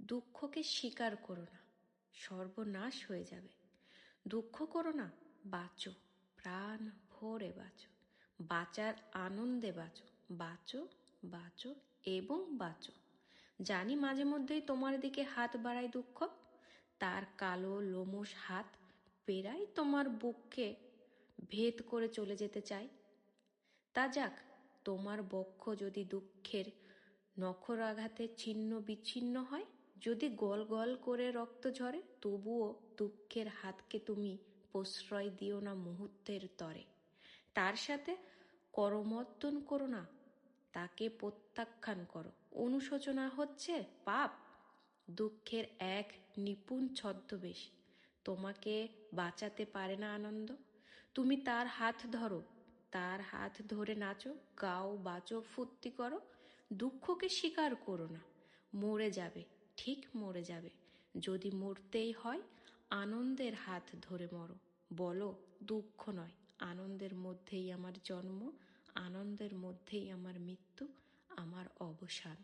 দুঃখকে স্বীকার করো না, সর্বনাশ হয়ে যাবে। দুঃখ করো না, বাঁচো, প্রাণ ভরে বাঁচো, বাঁচার আনন্দে বাঁচো, বাঁচো, বাঁচো এবং বাঁচো। জানি মাঝে মধ্যেই তোমার দিকে হাত বাড়ায় দুঃখ, তার কালো লোমশ হাত পেরাই তোমার বুককে ভেদ করে চলে যেতে চায়। তা যাক, তোমার বক্ষ যদি দুঃখের নখর আঘাতে ছিন্ন বিচ্ছিন্ন হয়, যদি গল গল করে রক্ত ঝরে, তবুও দুঃখের হাতকে তুমি প্রশ্রয় দিও না মুহূর্তের তরে। তার সাথে করমর্দন করো না, তাকে প্রত্যাখ্যান করো। অনুশোচনা হচ্ছে পাপ, দুঃখের এক নিপুণ ছদ্মবেশ। তোমাকে বাঁচাতে পারে না আনন্দ। তুমি তার হাত ধরো, তার হাত ধরে নাচো, গাও, বাঁচো, ফুর্তি করো। দুঃখকে স্বীকার করো না, মরে যাবে, ঠিক মরে যাবে। যদি মরতেই হয়, আনন্দের হাত ধরে মরো। বলো, দুঃখ নয়, আনন্দের মধ্যেই আমার জন্ম, আনন্দের মধ্যেই আমার মৃত্যু, আমার অবসান।